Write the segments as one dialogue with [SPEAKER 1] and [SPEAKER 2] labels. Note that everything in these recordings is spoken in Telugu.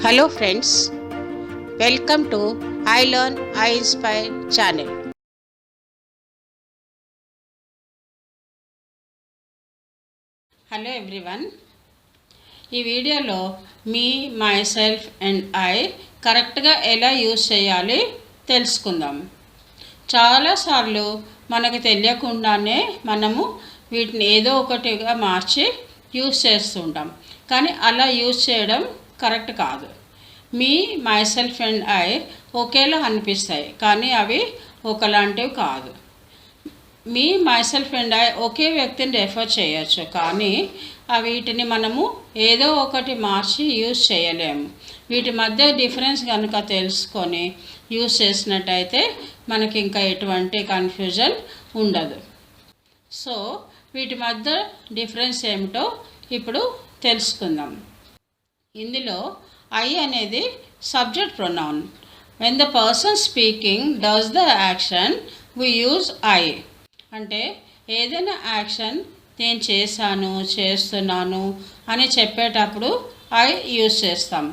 [SPEAKER 1] Hello friends, welcome to iLearnInspire channel. Hello everyone. ఈ వీడియోలో మీ, myself and I కరెక్ట్గా ఎలా యూజ్ చేయాలి తెలుసుకుందాం. చాలాసార్లు మనకు తెలియకుండానే మనము వీటిని ఏదో ఒకటిగా మార్చి యూజ్ చేస్తుంటాం. కానీ అలా యూజ్ చేయడం కరెక్ట్ కాదు. మీ, మైసెల్ఫ్ అండ్ ఐ ఒకేలా అనిపిస్తాయి, కానీ అవి ఒకలాంటివి కాదు. మీ, మైసెల్ఫ్ అండ్ ఐ ఒకే వ్యక్తిని రెఫర్ చేయొచ్చు, కానీ వీటిని మనము ఏదో ఒకటి మార్చి యూజ్ చేయలేము. వీటి మధ్య డిఫరెన్స్ కనుక తెలుసుకొని యూజ్ చేసినట్టయితే మనకి ఇంకా ఎటువంటి కన్ఫ్యూజన్ ఉండదు. సో వీటి మధ్య డిఫరెన్స్ ఏమిటో ఇప్పుడు తెలుసుకుందాం. ఇందులో ఐ అనేది subject pronoun. When the person speaking does the action we use I. అంటే ఏదైనా యాక్షన్ నేను చేశాను, చేస్తున్నాను అని చెప్పేటప్పుడు ఐ యూజ్ చేస్తాం.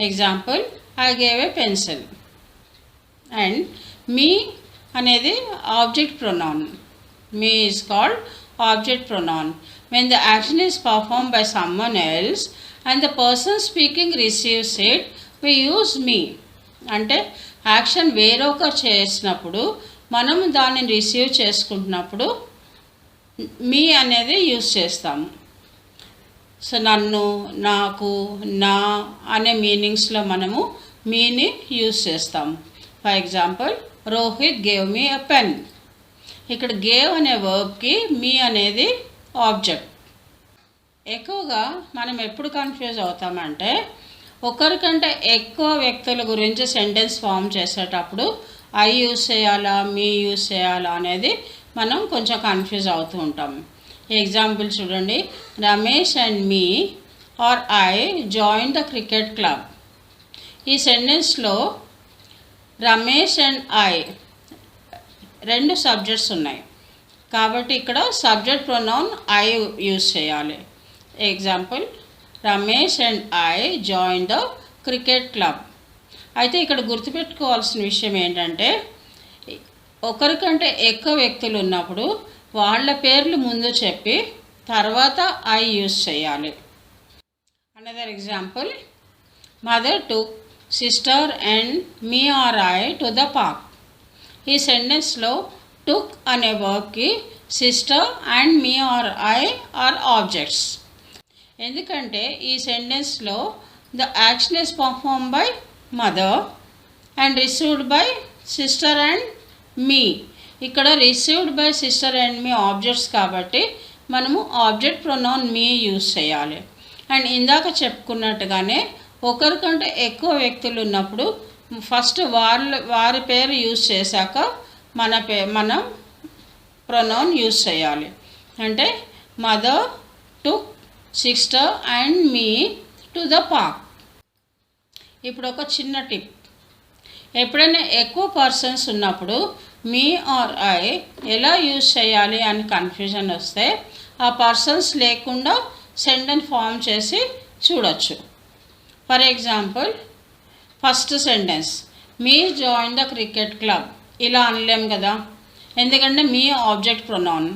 [SPEAKER 1] Example, I gave a pencil. And me అనేది object pronoun. Me is called object pronoun. When the action is performed by someone else and the person speaking receives it, we use me. అంటే యాక్షన్ వేరొకరు చేసినప్పుడు మనం దాన్ని రిసీవ్ చేసుకుంటున్నప్పుడు మీ అనేది యూజ్ చేస్తాము. సో నన్ను, నాకు, నా అనే మీనింగ్స్లో మనము మీని యూజ్ చేస్తాము. For example, Rohit gave me a pen. ఇక్కడ గేవ్ అనే వర్బ్కి మీ అనేది ఆబ్జెక్ట్. ఎక్కువగా మనం ఎప్పుడు కన్ఫ్యూజ్ అవుతామంటే ఒకరికంటే ఎక్కువ వ్యక్తుల గురించి సెంటెన్స్ ఫామ్ చేసేటప్పుడు ఐ యూజ్ చేయాలా, మీ యూజ్ చేయాలా అనేది మనం కొంచెం కన్ఫ్యూజ్ అవుతూ ఉంటాం. ఎగ్జాంపుల్ చూడండి, Ramesh and me or I join the cricket club. ఈ సెంటెన్స్లో రమేష్ అండ్ ఐ రెండు సబ్జెక్ట్స్ ఉన్నాయి, కాబట్టి ఇక్కడ సబ్జెక్ట్ ప్రొనౌన్ ఐ యూజ్ చేయాలి. Example, Ramesh and I join the cricket club. అయితే ఇక్కడ గుర్తుపెట్టుకోవాల్సిన విషయం ఏంటంటే ఒకరికంటే ఎక్కువ వ్యక్తులు ఉన్నప్పుడు వాళ్ళ పేర్లు ముందు చెప్పి తర్వాత ఐ యూజ్ చేయాలి. Another example, mother took sister and me or I to the park. ఈ సెంటెన్స్లో టుక్ అనే వర్బ్కి sister and me or I are objects. ఎందుకంటే ఈ సెంటెన్స్లో the action is perform by mother and received by sister and me. ఇక్కడ received by sister and me objects కాబట్టి మనము ఆబ్జెక్ట్ ప్రొనౌన్ మీ యూజ్ చేయాలి. అండ్ ఇందాక చెప్పుకున్నట్టుగానే ఒకరికంటే ఎక్కువ వ్యక్తులు ఉన్నప్పుడు ఫస్ట్ వారి పేరు యూజ్ చేశాక మనం ప్రొనౌన్ యూజ్ చేయాలి. అంటే mother took sister and me to the park. ఇప్పుడు ఒక చిన్న టిప్, ఎప్పుడైనా ఎక్కువ పర్సన్స్ ఉన్నప్పుడు మీ ఆర్ ఐ ఎలా యూజ్ చేయాలి అని కన్ఫ్యూజన్ వస్తే ఆ పర్సన్స్ లేకుండా సెంటెన్స్ ఫామ్ చేసి చూడొచ్చు. For example, first sentence, me join the cricket club. ఇలా అనలేం కదా, ఎందుకంటే me object pronoun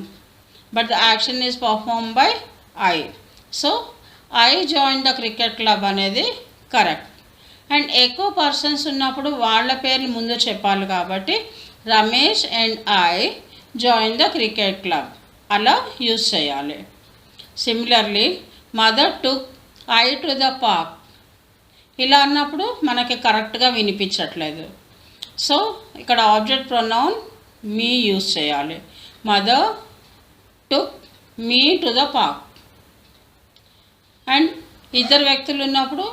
[SPEAKER 1] but the action is perform by I. So I join the cricket club అనేది కరెక్ట్. అండ్ ఎక్కువ పర్సన్స్ ఉన్నప్పుడు వాళ్ళ పేర్లు ముందు చెప్పాలి కాబట్టి Ramesh and I join the cricket club అలా యూజ్ చేయాలి. Similarly, mother took I to the park. ఇలా అన్నప్పుడు మనకి కరెక్ట్గా వినిపించట్లేదు. సో ఇక్కడ ఆబ్జెక్ట్ ప్రొనౌన్ మీ యూజ్ చేయాలి. Mother took me to the park. And ఇద్దరు వ్యక్తులు ఉన్నప్పుడు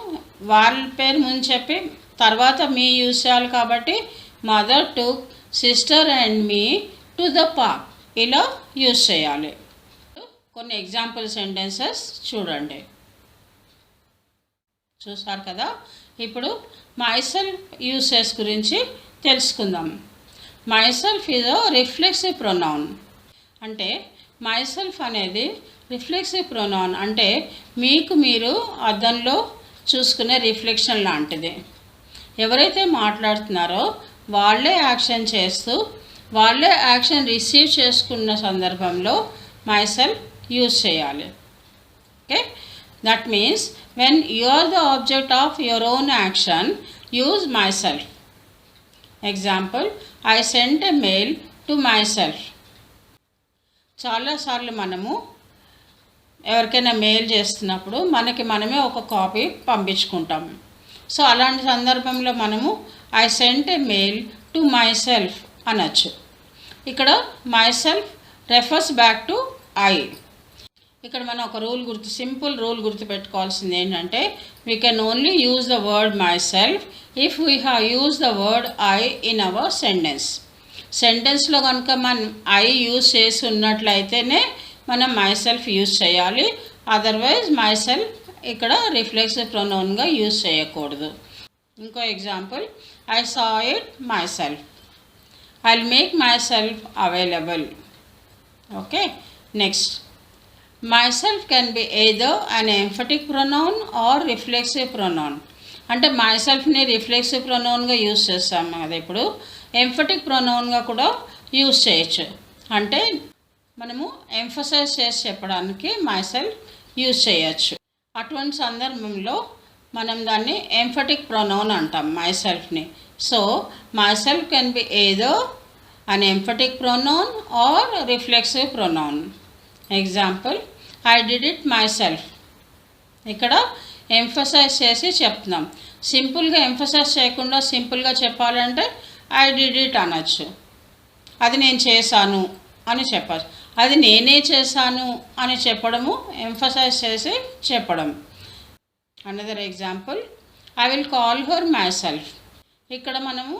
[SPEAKER 1] వాళ్ళ పేరు ముందు చెప్పి తర్వాత మీ యూజ్ చేయాలి కాబట్టి mother took sister and me to the park ఇలా యూజ్ చేయాలి. కొన్ని ఎగ్జాంపుల్ సెంటెన్సెస్ చూడండి. చూసారు కదా. ఇప్పుడు మైసెల్ఫ్ యూసెస్ గురించి తెలుసుకుందాం. Myself is a reflexive pronoun. అంటే మైసెల్ఫ్ అనేది రిఫ్లెక్సివ్ ప్రొనౌన్. అంటే మీకు మీరు అద్దంలో చూసుకునే రిఫ్లెక్షన్ లాంటిది. ఎవరైతే మాట్లాడుతున్నారో వాళ్ళే యాక్షన్ చేస్తూ వాళ్ళే యాక్షన్ రిసీవ్ చేసుకున్న సందర్భంలో మై సెల్ఫ్ యూజ్ చేయాలి. Okay, that means when you are the object of your own action, use myself. Example, I sent a mail to myself. చాలాసార్లు మనము ఎవరికైనా మెయిల్ చేస్తున్నప్పుడు మనకి మనమే ఒక కాపీ పంపించుకుంటాము. సో అలాంటి సందర్భంలో మనము I sent a mail to myself అనొచ్చు. ఇక్కడ myself refers back to I. ఇక్కడ మనం ఒక సింపుల్ రూల్ గుర్తుపెట్టుకోవాల్సింది ఏంటంటే, we can only use the word myself if we have use the word I in our సెంటెన్స్లో కనుక మనం ఐ యూజ్ చేసి ఉన్నట్లయితేనే మనం మై సెల్ఫ్ యూజ్ చేయాలి. అదర్వైజ్ మై సెల్ఫ్ ఇక్కడ రిఫ్లెక్సివ్ ప్రొనౌన్గా యూజ్ చేయకూడదు. ఇంకో example, I saw it my self. I will make myself available. Okay, next, myself can be either an emphatic pronoun or reflexive pronoun. అంటే మై సెల్ఫ్ని రిఫ్లెక్సివ్ ప్రొనౌన్గా యూజ్ చేస్తాము కదా, ఇప్పుడు ఎంఫటిక్ ప్రొనౌన్గా కూడా యూజ్ చేయొచ్చు. అంటే మనము ఎంఫసైజ్ చేసి చెప్పడానికి మై సెల్ఫ్ యూజ్ చేయొచ్చు. అటువంటి సందర్భంలో మనం దాన్ని ఎంఫటిక్ ప్రొనౌన్ అంటాం మై సెల్ఫ్ని. So myself can be either an emphatic pronoun or reflexive pronoun. Example, I did it myself. ఇక్కడ ఎంఫసైజ్ చేసి చెప్తున్నాం. సింపుల్గా ఎంఫసైజ్ చేయకుండా సింపుల్గా చెప్పాలంటే ఐ డిడ్ ఇట్ అనొచ్చు. అది నేను చేశాను అని చెప్పచ్చు. అది నేనే చేశాను అని చెప్పడము ఎంఫసైజ్ చేసి చెప్పడం. Another example, I will call her my self. ఇక్కడ మనము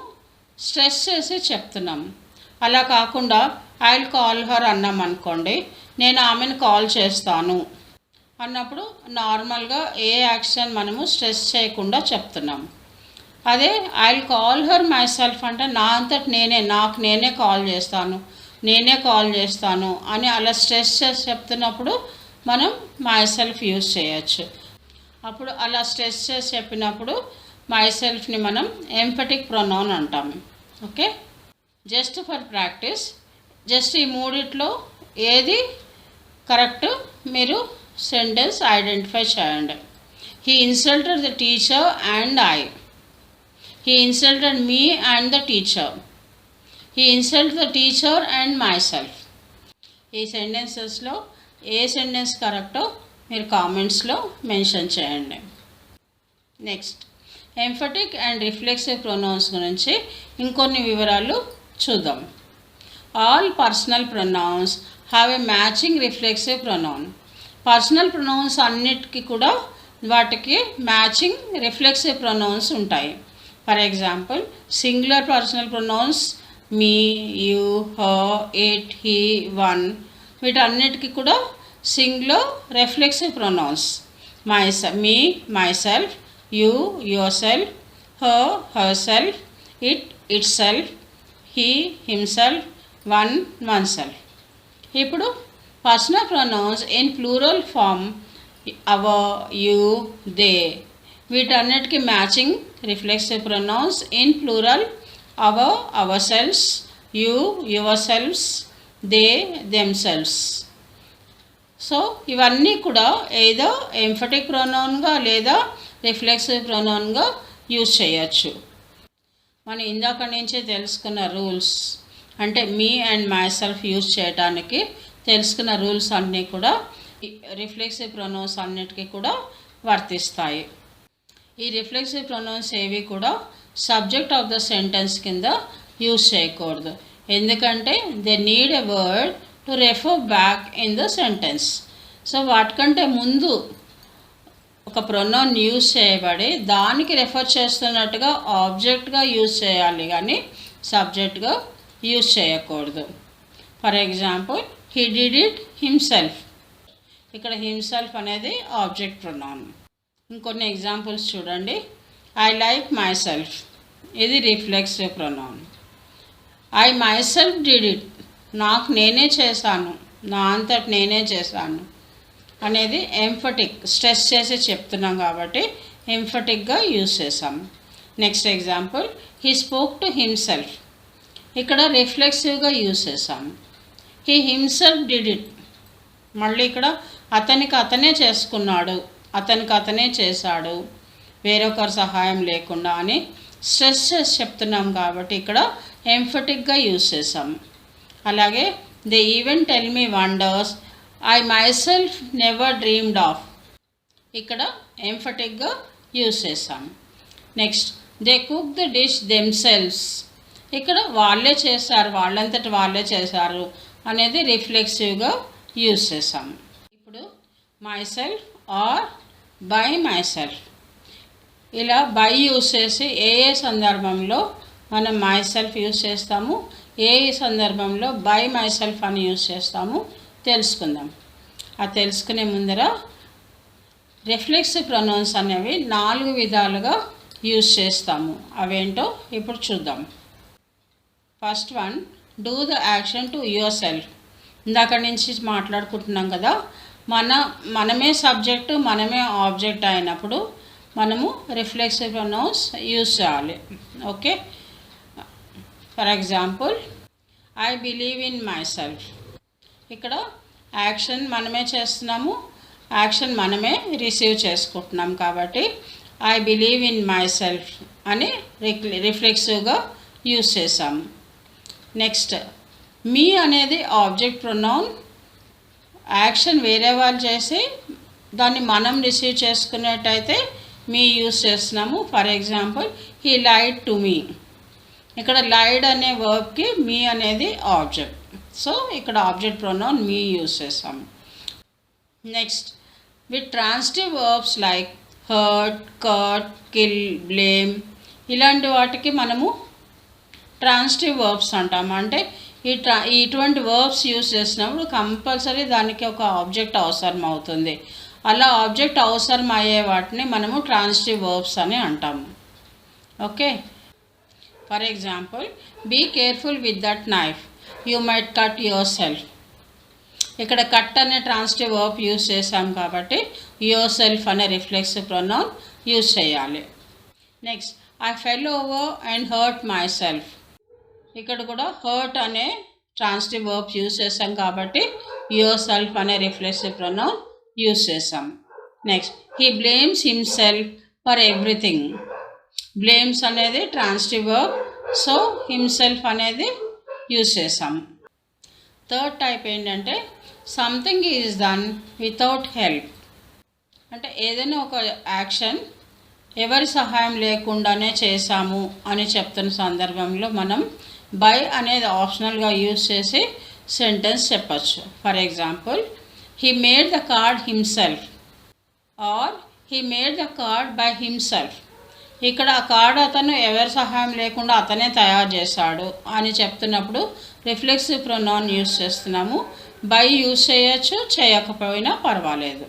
[SPEAKER 1] స్ట్రెస్ చేసి చెప్తున్నాం. అలా కాకుండా ఐ విల్ కాల్ హర్ అన్నాం అనుకోండి, నేను ఆమెను కాల్ చేస్తాను అన్నప్పుడు నార్మల్గా ఏ యాక్షన్ మనము స్ట్రెస్ చేయకుండా చెప్తున్నాం. అదే I will call her my self అంటే నా అంతటి నాకు నేనే కాల్ చేస్తాను అని అలా స్ట్రెస్ చేసి చెప్తున్నప్పుడు మనం మై సెల్ఫ్ యూజ్ చేయొచ్చు. అప్పుడు అలా స్ట్రెస్ చేసి చెప్పినప్పుడు మై సెల్ఫ్ని మనం ఎంఫటిక్ ప్రొనౌన్ అంటాము. Okay, just for practice, just ఈ మూడిట్లో ఏది కరెక్ట్ మీరు సెంటెన్స్ ఐడెంటిఫై చేయండి. He insulted the teacher and I. He insulted me and the teacher. He insult the teacher and my self. ఈ సెంటెన్సెస్లో ఏ సెంటెన్స్ కరెక్టో మీరు కామెంట్స్లో మెన్షన్ చేయండి. Next, emphatic and reflexive pronounce గురించి ఇంకొన్ని వివరాలు చూద్దాం. All personal pronouns have a matching reflexive pronoun. Personal pronouns అన్నిటికీ కూడా వాటికి మ్యాచింగ్ రిఫ్లెక్సివ్ ప్రొనౌన్స్ ఉంటాయి. For example, singular personal pronouns me, you, her, it, he, one, వీటన్నిటికీ కూడా singular reflexive pronouns. Me, myself, you, yourself, her, herself, it, itself, he, himself, one, oneself. ఇప్పుడు personal pronouns in plural form our, you, they, వీటన్నిటికీ matching reflexive pronouns in plural our, ourselves, you, yourselves, they, themselves. So ఇవన్నీ కూడా ఏదో ఎంఫటిక్ ప్రొనౌన్గా లేదా రిఫ్లెక్సివ్ ప్రొనౌన్గా యూజ్ చేయొచ్చు. మనం ఇందాక నుంచే తెలుసుకున్న రూల్స్ అంటే me and my self use చేయడానికి తెలుసుకున్న రూల్స్ అన్నీ కూడా రిఫ్లెక్సివ్ ప్రొనౌన్స్ అన్నిటికీ కూడా వర్తిస్తాయి. ఈ రిఫ్లెక్సివ్ ప్రొనౌన్స్ ఏవి కూడా సబ్జెక్ట్ ఆఫ్ ద సెంటెన్స్ కింద యూజ్ చేయకూడదు. ఎందుకంటే they need a word to refer back in the sentence. So వాటికంటే ముందు ఒక ప్రొనౌన్ యూజ్ చేయబడి దానికి రెఫర్ చేస్తున్నట్టుగా ఆబ్జెక్ట్గా యూజ్ చేయాలి, కానీ సబ్జెక్ట్గా యూజ్ చేయకూడదు. For example, he did it himself. ఇక్కడ హిమ్సెల్ఫ్ అనేది ఆబ్జెక్ట్ ప్రొనౌన్. ఇంకొన్ని ఎగ్జాంపుల్స్ చూడండి. ఐ లైక్ మై సెల్ఫ్, ఇది reflexive pronoun. I my self did it, నాకు నేనే చేశాను, నా అంతటి నేనే చేశాను అనేది ఎంఫటిక్, స్ట్రెస్ చేసి చెప్తున్నాం కాబట్టి ఎంఫటిక్గా యూజ్ చేసాం. Next example, he spoke to himself. ఇక్కడ రిఫ్లెక్సివ్గా యూజ్ చేసాం. He himself did it. మళ్ళీ ఇక్కడ అతనికి అతనే చేసుకున్నాడు, అతనికి అతనే చేశాడు, వేరొకరి సహాయం లేకుండా అని స్ట్రెస్ చేసి చెప్తున్నాం కాబట్టి ఇక్కడ ఎంఫటిక్గా యూజ్ చేసాం. అలాగే they even tell me wonders I my self never dreamed of. ఇక్కడ ఎంఫటిక్గా యూజ్ చేసాం. Next, they cook the dish themselves. ఇక్కడ వాళ్ళే చేశారు, వాళ్ళంతటి వాళ్ళే చేశారు అనేది రిఫ్లెక్సివ్గా యూజ్ చేసాం. ఇప్పుడు myself or by myself, ఇలా బై యూజ్ చేసి ఏ సందర్భంలో మనం మై సెల్ఫ్ యూజ్ చేస్తాము, ఏ సందర్భంలో బై మై సెల్ఫ్ అని యూజ్ చేస్తాము తెలుసుకుందాం. అది తెలుసుకునే ముందర రిఫ్లెక్సివ్ ప్రొనౌన్స్ అనేవి 4 విధాలుగా యూజ్ చేస్తాము. అవేంటో ఇప్పుడు చూద్దాం. First one, do the action to your self. ఇందాక నుంచి మాట్లాడుకుంటున్నాం కదా, మనమే సబ్జెక్టు మనమే ఆబ్జెక్ట్ అయినప్పుడు మనము రిఫ్లెక్సివ్ ప్రొనౌన్స్ యూజ్ చేయాలి. Okay, for example, I believe in my self. ఇక్కడ యాక్షన్ మనమే చేస్తున్నాము, యాక్షన్ మనమే రిసీవ్ చేసుకుంటున్నాం కాబట్టి I believe in my self అని రిఫ్లెక్సివ్గా యూజ్ చేసాము. నెక్స్ట్, మీ అనేది ఆబ్జెక్ట్ ప్రొనౌన్. యాక్షన్ వేరే వాళ్ళు చేసి దాన్ని మనం రిసీవ్ చేసుకునేట్టయితే మీ యూజ్ చేస్తున్నాము. For example, he లైడ్ to me. ఇక్కడ లైడ్ అనే వర్బ్కి మీ అనేది ఆబ్జెక్ట్, సో ఇక్కడ ఆబ్జెక్ట్ ప్రొనౌన్ మీ యూజ్ చేస్తాము. Next, with transitive verbs like hurt, cut, kill, blame ఇలాంటి వాటికి మనము ట్రాన్సిటివ్ వర్బ్స్ అంటాము. అంటే ఇటువంటి వర్బ్స్ యూజ్ చేసినప్పుడు కంపల్సరీ దానికి ఒక ఆబ్జెక్ట్ అవసరం అవుతుంది. అలా ఆబ్జెక్ట్ అవసరం అయ్యే వాటిని మనము ట్రాన్సిటివ్ వర్బ్స్ అని అంటాము. Okay, for example, be careful with that knife, you might cut yourself. ఇక్కడ కట్ అనే ట్రాన్సిటివ్ వర్బ్ యూజ్ చేసాం కాబట్టి యువర్ సెల్ఫ్ అనే రిఫ్లెక్సివ్ ప్రొనౌన్ యూజ్ చేయాలి. Next, I fell over and hurt myself. ఇక్కడ కూడా హర్ట్ అనే ట్రాన్సిటివ్ వర్బ్ యూజ్ చేసాం కాబట్టి యువర్ సెల్ఫ్ అనే రిఫ్లెక్సివ్ ప్రొనౌన్ యూజ్ చేసాం. Next, he blames himself for everything. Blames అనేది ట్రాన్సిటివ్ వర్బ్, సో హిమ్సెల్ఫ్ అనేది యూజ్ చేసాం. థర్డ్ టైప్ ఏంటంటే something is done without help. అంటే ఏదైనా ఒక యాక్షన్ ఎవరి సహాయం లేకుండానే చేశాము అని చెప్తున్న సందర్భంలో మనం బై అనేది ఆప్షనల్గా యూజ్ చేసి సెంటెన్స్ చెప్పచ్చు. For example, he made the card himself or he made the card by himself. ఇక్కడ ఆ కార్డ్ అతను ఎవరి సహాయం లేకుండా అతనే తయారు చేశాడు అని చెప్తున్నప్పుడు రిఫ్లెక్సివ్ ప్రొనౌన్ యూజ్ చేస్తున్నాము. బై యూజ్ చేయొచ్చు, చేయకపోయినా పర్వాలేదు.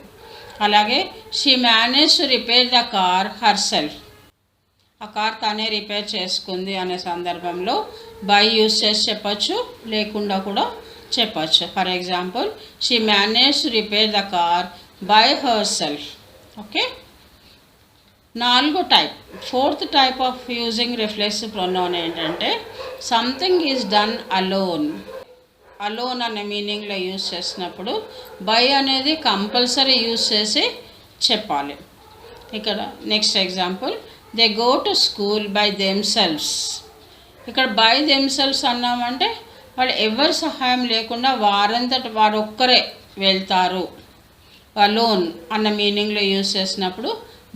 [SPEAKER 1] అలాగే she manage to repair the car her self. ఆ కార్ తనే రిపేర్ చేసుకుంది అనే సందర్భంలో బై యూజ్ చేసి చెప్పచ్చు, లేకుండా కూడా చెప్పచ్చు. For example, she manage to repair the car by herself. Okay, fourth type of using reflexive pronoun ఏంటంటే something is done alone. Alone అనే మీనింగ్లో యూజ్ చేసినప్పుడు బై అనేది కంపల్సరీ యూజ్ చేసి చెప్పాలి. ఇక్కడ next example, they go to school by themselves. ఇక్కడ బై దెమ్సెల్వ్స్ అన్నామంటే వాళ్ళు ఎవరి సహాయం లేకుండా వారంతటి వారు ఒక్కరే వెళ్తారు. అలోన్ అన్న మీనింగ్లో యూజ్ చేసినప్పుడు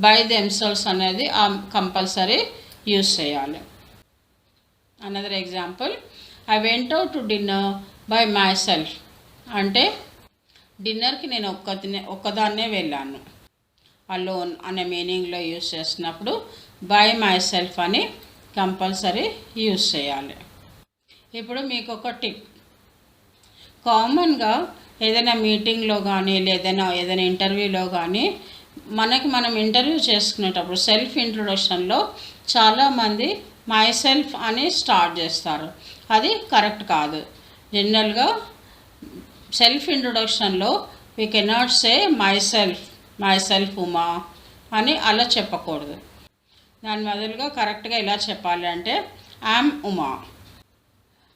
[SPEAKER 1] బై దెమ్సెల్వ్స్ అనేది కంపల్సరీ యూజ్ చేయాలి. Another example, I went out to dinner by my self. అంటే డిన్నర్కి నేను ఒక్కదాన్నే వెళ్ళాను. అలోన్ అనే మీనింగ్లో యూజ్ చేసినప్పుడు బై మై సెల్ఫ్ అని కంపల్సరీ యూజ్ చేయాలి. ఇప్పుడు మీకు ఒక టిప్. కామన్గా ఏదైనా మీటింగ్లో కానీ ఏదైనా ఇంటర్వ్యూలో కానీ మనం ఇంటర్వ్యూ చేసుకునేటప్పుడు సెల్ఫ్ ఇంట్రొడక్షన్లో చాలామంది మై సెల్ఫ్ అని స్టార్ట్ చేస్తారు. అది కరెక్ట్ కాదు. జనరల్గా సెల్ఫ్ ఇంట్రొడక్షన్లో we cannot say myself Uma అని అలా చెప్పకూడదు. దాని బదులుగా కరెక్ట్గా ఎలా చెప్పాలి అంటే I'm Uma,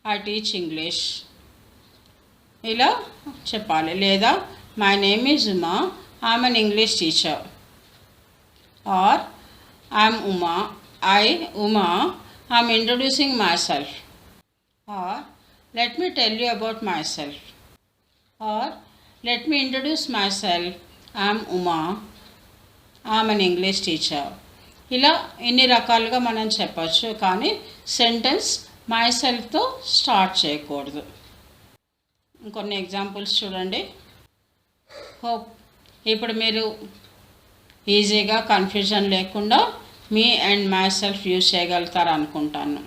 [SPEAKER 1] I teach English ఇలా చెప్పాలి. లేదా my name is Uma, I'm an English teacher. Or I'm Uma, I'm introducing myself. Or let me tell you about myself. Or let me introduce myself, I'm Uma, I'm an English teacher. ఇలా ఎన్ని రకాలుగా మనం చెప్పచ్చు, కానీ సెంటెన్స్ మై సెల్ఫ్తో స్టార్ట్ చేయకూడదు. ఇంకొన్ని ఎగ్జాంపుల్స్ చూడండి. హోప్ ఇప్పుడు మీరు ఈజీగా కన్ఫ్యూజన్ లేకుండా me and my self use చేయగలుగుతారు అనుకుంటాను.